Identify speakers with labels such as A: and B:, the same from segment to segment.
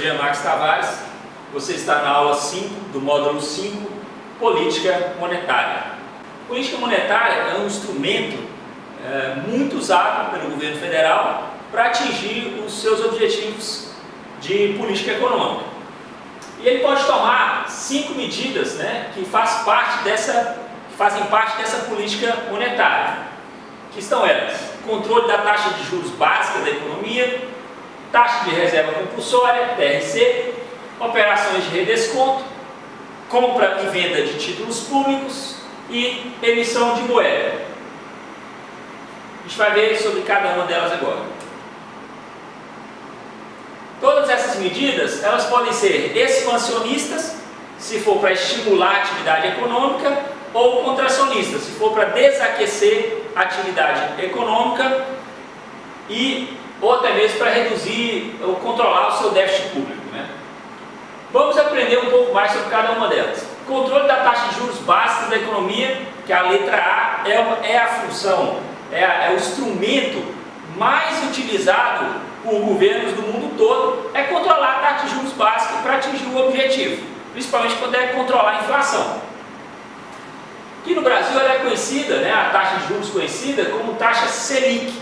A: dia, Max Tavares. Você está na aula 5 do módulo 5, Política Monetária. Política monetária é um instrumento muito usado pelo governo federal para atingir os seus objetivos de política econômica. E ele pode tomar 5 medidas, que fazem parte dessa política monetária, que estão elas: controle da taxa de juros básica da economia, taxa de reserva compulsória, TRC, operações de redesconto, compra e venda de títulos públicos e emissão de moeda. A gente vai ver sobre cada uma delas agora. Todas essas medidas, elas podem ser expansionistas, se for para estimular a atividade econômica, ou contracionistas, se for para desaquecer a atividade econômica ou até mesmo para reduzir ou controlar o seu déficit público. Vamos aprender um pouco mais sobre cada uma delas. Controle da taxa de juros básicos da economia, que a letra A é a função, é o instrumento mais utilizado por governos do mundo todo, é controlar a taxa de juros básica para atingir o objetivo, principalmente quando é controlar a inflação. Aqui no Brasil ela é conhecida, a taxa de juros conhecida como taxa Selic,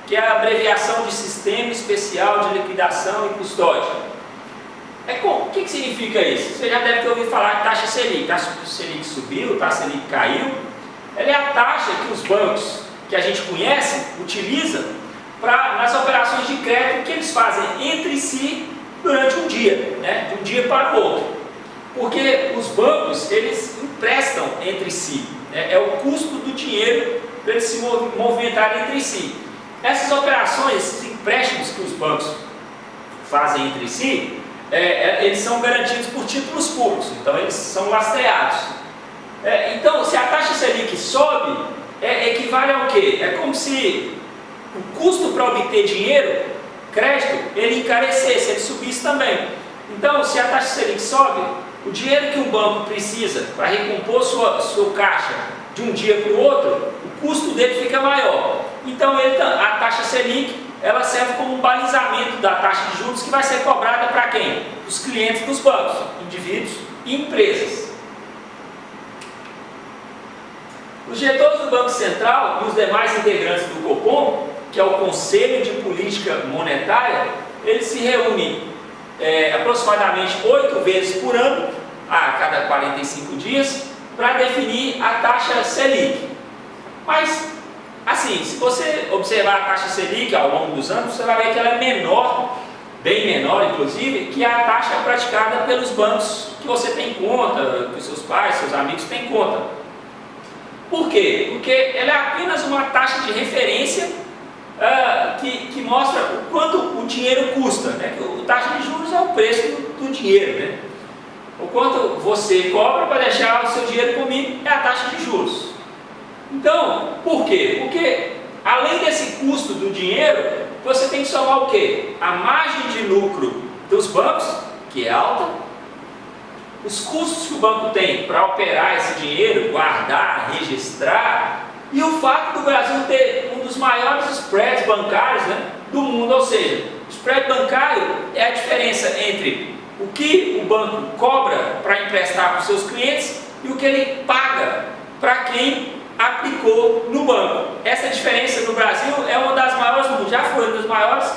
A: que é a abreviação de Sistema Especial de Liquidação e Custódia. O que significa isso? Você já deve ter ouvido falar de taxa Selic. Taxa Selic subiu, taxa Selic caiu. Ela é a taxa que os bancos que a gente conhece utilizam nas operações de crédito que eles fazem entre si durante um dia, de um dia para o outro. Porque os bancos, eles emprestam entre si, é o custo do dinheiro para eles se movimentarem entre si. Essas operações, esses empréstimos que os bancos fazem entre si, eles são garantidos por títulos públicos, então eles são lastreados. Então, se a taxa Selic sobe, equivale ao quê? É como se o custo para obter dinheiro, crédito, ele encarecesse, ele subisse também. Então, se a taxa Selic sobe, o dinheiro que um banco precisa para recompor sua caixa de um dia para o outro, o custo dele fica maior. Então, a taxa Selic, ela serve como um balizamento da taxa de juros que vai ser cobrada para quem? Os clientes dos bancos, indivíduos e empresas. Os diretores do Banco Central e os demais integrantes do Copom, que é o Conselho de Política Monetária, eles se reúnem aproximadamente 8 vezes por ano, a cada 45 dias, para definir a taxa Selic. Mas, assim, se você observar a taxa Selic ao longo dos anos, você vai ver que ela é menor, bem menor inclusive, que a taxa praticada pelos bancos que você tem conta, que seus pais, seus amigos têm conta. Por quê? Porque ela é apenas uma taxa de referência que mostra o quanto o dinheiro custa. A taxa de juros é o preço do dinheiro. O quanto você cobra para deixar o seu dinheiro comigo é a taxa de juros. Então, por quê? Porque além desse custo do dinheiro, você tem que somar o quê? A margem de lucro dos bancos, que é alta, os custos que o banco tem para operar esse dinheiro, guardar, registrar, e o fato do Brasil ter um dos maiores spreads bancários do mundo, ou seja, o spread bancário é a diferença entre o que o banco cobra para emprestar para os seus clientes e o que ele paga para quem aplicou no banco. Essa diferença no Brasil é uma das maiores do mundo, já foi uma das maiores,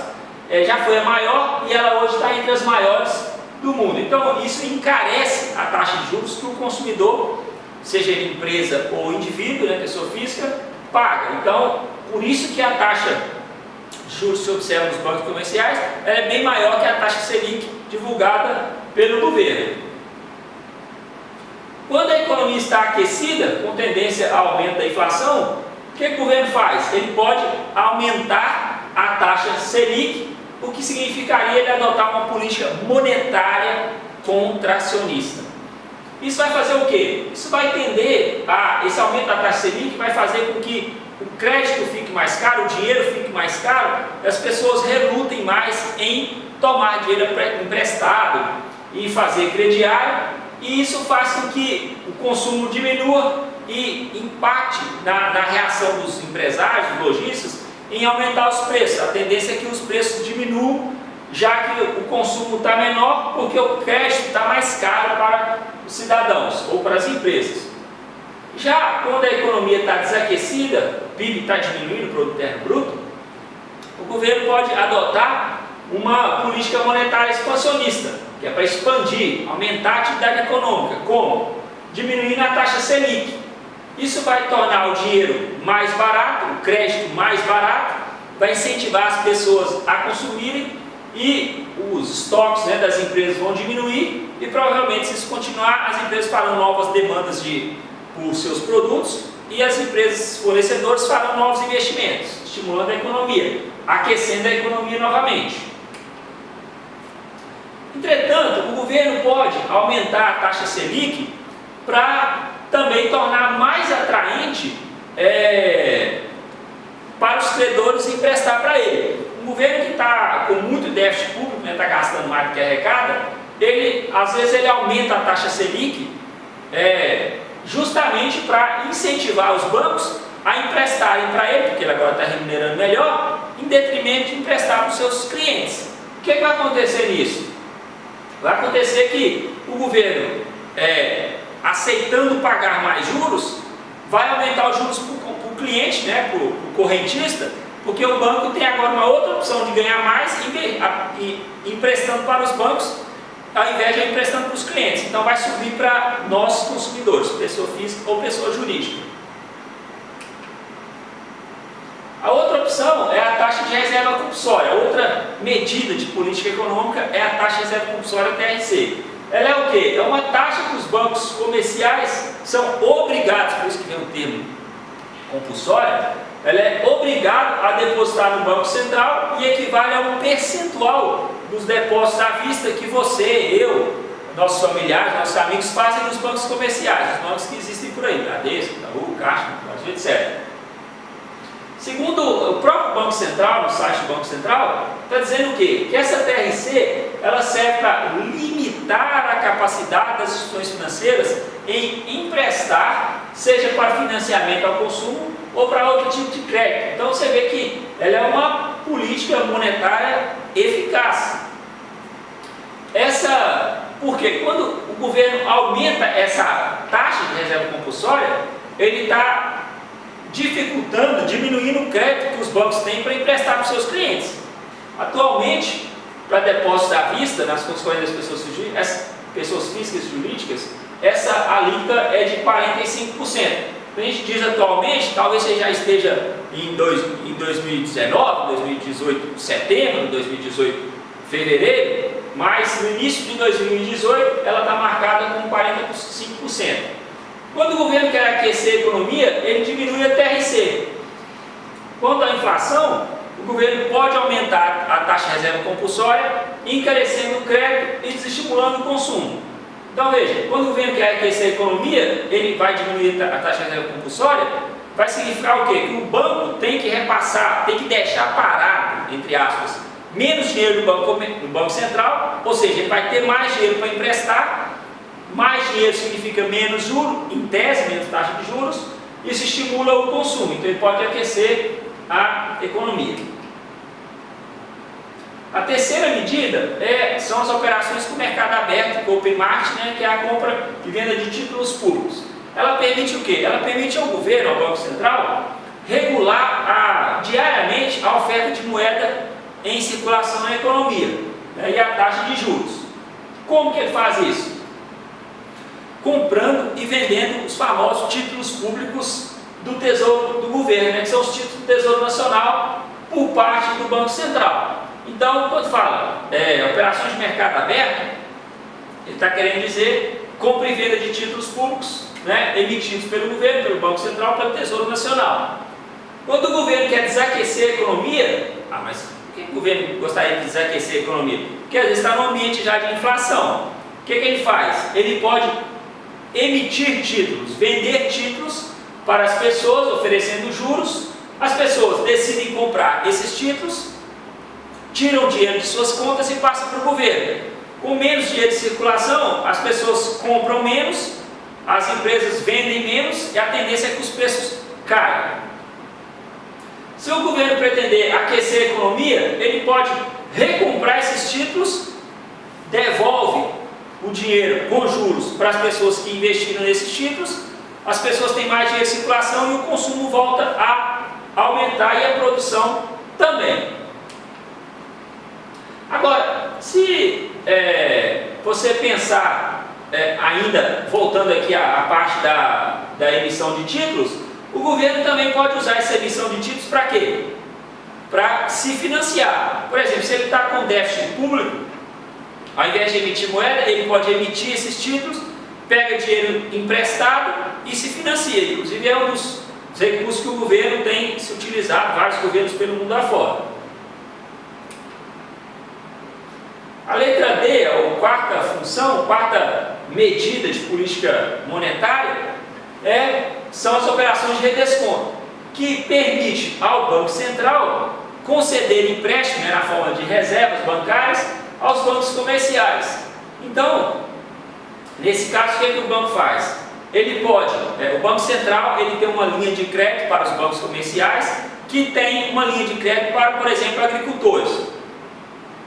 A: já foi a maior e ela hoje está entre as maiores do mundo. Então isso encarece a taxa de juros que o consumidor, seja ele empresa ou indivíduo, pessoa física, paga. Então, por isso que a taxa de juros que se observa nos bancos comerciais é bem maior que a taxa Selic divulgada pelo governo. Quando a economia está aquecida, com tendência ao aumento da inflação, o que o governo faz? Ele pode aumentar a taxa Selic, o que significaria ele adotar uma política monetária contracionista. Isso vai fazer o quê? Isso vai tender esse aumento da taxa Selic vai fazer com que o crédito fique mais caro, o dinheiro fique mais caro, e as pessoas relutem mais em tomar dinheiro emprestado e fazer crediário, e isso faz com que o consumo diminua e impacte na reação dos empresários, dos lojistas, em aumentar os preços. A tendência é que os preços diminuam já que o consumo está menor, porque o crédito está mais caro para os cidadãos ou para as empresas. Já quando a economia está desaquecida, o PIB está diminuindo, o produto interno bruto, o governo pode adotar uma política monetária expansionista, que é para expandir, aumentar a atividade econômica. Como? Diminuindo a taxa Selic. Isso vai tornar o dinheiro mais barato, o crédito mais barato, vai incentivar as pessoas a consumirem e os estoques, né, das empresas vão diminuir e provavelmente, se isso continuar, as empresas farão novas demandas por seus produtos e as empresas fornecedores farão novos investimentos, estimulando a economia, aquecendo a economia novamente. Entretanto, o governo pode aumentar a taxa Selic para também tornar mais atraente para os credores emprestar para ele. Um governo que está com muito déficit público, está gastando mais do que arrecada, às vezes ele aumenta a taxa Selic justamente para incentivar os bancos a emprestarem para ele, porque ele agora está remunerando melhor, em detrimento de emprestar para os seus clientes. O que vai acontecer nisso? Vai acontecer que o governo, aceitando pagar mais juros, vai aumentar os juros para o cliente, né, para o correntista, porque o banco tem agora uma outra opção de ganhar mais e emprestando para os bancos, ao invés de emprestando para os clientes. Então vai subir para nós consumidores, pessoa física ou pessoa jurídica. A outra opção é a taxa de reserva compulsória. Outra medida de política econômica é a taxa de reserva compulsória, TRC. Ela é o quê? É uma taxa que os bancos comerciais são obrigados, por isso que vem o termo compulsória, ela é obrigada a depositar no Banco Central e equivale a um percentual dos depósitos à vista que você, eu, nossos familiares, nossos amigos fazem nos bancos comerciais, os bancos que existem por aí, Bradesco, Itaú, Caixa, etc. Segundo o próprio Banco Central, no site do Banco Central, está dizendo o quê? Que essa TRC ela serve para limitar a capacidade das instituições financeiras em emprestar, seja para financiamento ao consumo ou para outro tipo de crédito. Então você vê que ela é uma política monetária eficaz. Porque quando o governo aumenta essa taxa de reserva compulsória, ele está dificultando, diminuindo o crédito que os bancos têm para emprestar para os seus clientes. Atualmente, para depósitos à vista, nas condições das pessoas físicas e jurídicas, essa alíquota é de 45%. A gente diz atualmente, talvez você já esteja em 2019, 2018, setembro, 2018, fevereiro, mas no início de 2018 ela está marcada com 45%. Quando o governo quer aquecer a economia, ele diminui a TRC. Quanto à inflação, o governo pode aumentar a taxa de reserva compulsória, encarecendo o crédito e desestimulando o consumo. Então veja, quando o governo quer aquecer a economia, ele vai diminuir a taxa de reserva compulsória, vai significar o quê? Que o banco tem que repassar, tem que deixar parado, entre aspas, menos dinheiro no Banco Central, ou seja, ele vai ter mais dinheiro para emprestar. Mais dinheiro significa menos juros, em tese, menos taxa de juros, isso estimula o consumo, então ele pode aquecer a economia. A terceira medida são as operações com mercado aberto, com open market, né, que é a compra e venda de títulos públicos. Ela permite o quê? Ela permite ao governo, ao Banco Central, regular diariamente a oferta de moeda em circulação na economia, né, e a taxa de juros. Como que ele faz isso? Comprando e vendendo os famosos títulos públicos do Tesouro do governo, né, que são os títulos do Tesouro Nacional por parte do Banco Central. Então, quando fala operações de mercado aberto, ele está querendo dizer compra e venda de títulos públicos, né, emitidos pelo governo, pelo Banco Central, pelo Tesouro Nacional. Quando o governo quer desaquecer a economia, mas por que o governo gostaria de desaquecer a economia? Porque às vezes está num ambiente já de inflação. O que ele faz? Ele pode emitir títulos, vender títulos para as pessoas, oferecendo juros. As pessoas decidem comprar esses títulos, tiram dinheiro de suas contas e passam para o governo. Com menos dinheiro de circulação, as pessoas compram menos, as empresas vendem menos e a tendência é que os preços caiam. Se o governo pretender aquecer a economia, ele pode recomprar esses títulos, devolve o dinheiro com juros para as pessoas que investiram nesses títulos, as pessoas têm mais dinheiro em circulação e o consumo volta a aumentar e a produção também. Agora, se você pensar, ainda voltando aqui à parte da emissão de títulos, o governo também pode usar essa emissão de títulos para quê? Para se financiar. Por exemplo, se ele está com déficit público, ao invés de emitir moeda, ele pode emitir esses títulos, pega dinheiro emprestado e se financia. Inclusive é um dos recursos que o governo tem se utilizado, vários governos pelo mundo afora. A letra D, a quarta função, quarta medida de política monetária, são as operações de redesconto, que permite ao Banco Central conceder empréstimo na forma de reservas bancárias aos bancos comerciais. Então, nesse caso, o que o banco faz? Ele pode, o Banco Central ele tem uma linha de crédito para os bancos comerciais, que tem uma linha de crédito para, por exemplo, agricultores.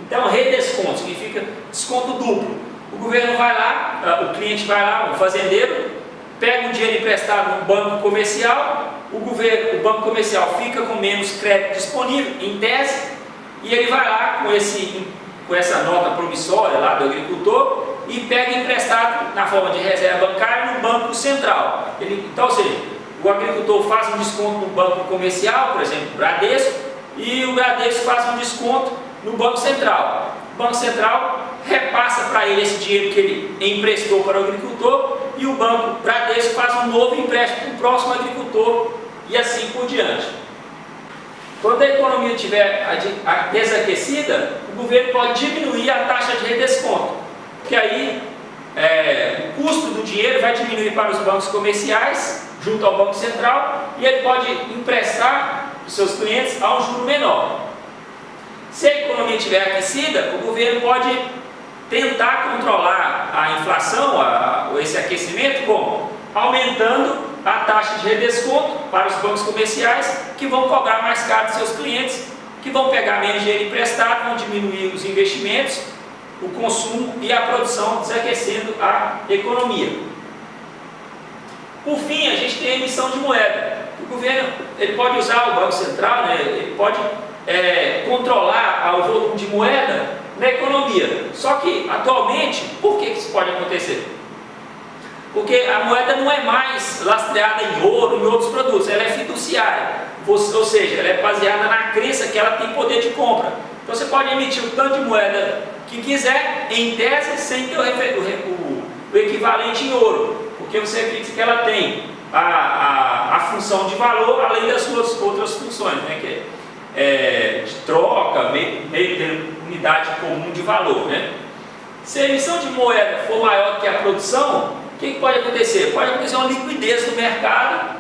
A: Então, redesconto significa desconto duplo. O governo vai lá, o cliente vai lá, o fazendeiro, pega um dinheiro emprestado no banco comercial, o banco comercial fica com menos crédito disponível, em tese, e ele vai lá com essa nota promissória lá do agricultor e pega emprestado na forma de reserva bancária no Banco Central. Então, ou seja, o agricultor faz um desconto no banco comercial, por exemplo, o Bradesco, e o Bradesco faz um desconto no Banco Central. O Banco Central repassa para ele esse dinheiro que ele emprestou para o agricultor e o Banco Bradesco faz um novo empréstimo para o próximo agricultor e assim por diante. Quando a economia estiver desaquecida, o governo pode diminuir a taxa de redesconto, porque aí o custo do dinheiro vai diminuir para os bancos comerciais, junto ao Banco Central, e ele pode emprestar para os seus clientes a um juro menor. Se a economia estiver aquecida, o governo pode tentar controlar a inflação, esse aquecimento, como? Aumentando a taxa de redesconto para os bancos comerciais, que vão cobrar mais caro dos seus clientes, que vão pegar menos dinheiro emprestado, vão diminuir os investimentos, o consumo e a produção, desaquecendo a economia. Por fim, a gente tem a emissão de moeda. O governo ele pode usar o Banco Central, ele pode controlar o volume de moeda na economia. Só que, atualmente, por que isso pode acontecer? Porque a moeda não é mais lastreada em ouro e outros produtos, ela é fiduciária, ou seja, ela é baseada na crença que ela tem poder de compra. Então você pode emitir o tanto de moeda que quiser, em tese, sem ter o equivalente em ouro, porque você acredita que ela tem a função de valor, além das suas outras funções, que de troca, meio de unidade comum de valor. Se a emissão de moeda for maior do que a produção, o que pode acontecer? Pode acontecer uma liquidez no mercado,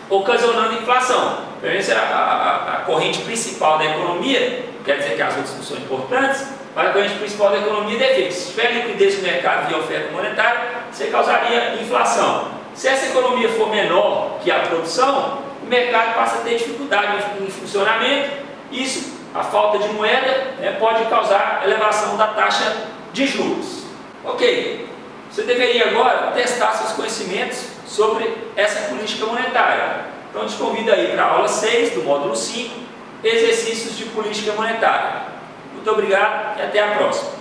A: ocasionando inflação. A corrente principal da economia, quer dizer que as outras não são importantes, mas a corrente principal da economia é defeito. Se tiver liquidez no mercado via oferta monetária, você causaria inflação. Se essa economia for menor que a produção, o mercado passa a ter dificuldade em funcionamento. Isso, a falta de moeda, pode causar elevação da taxa de juros. Ok, você deveria agora testar seus conhecimentos sobre essa política monetária. Então, te convido aí para a aula 6 do módulo 5, Exercícios de Política Monetária. Muito obrigado e até a próxima.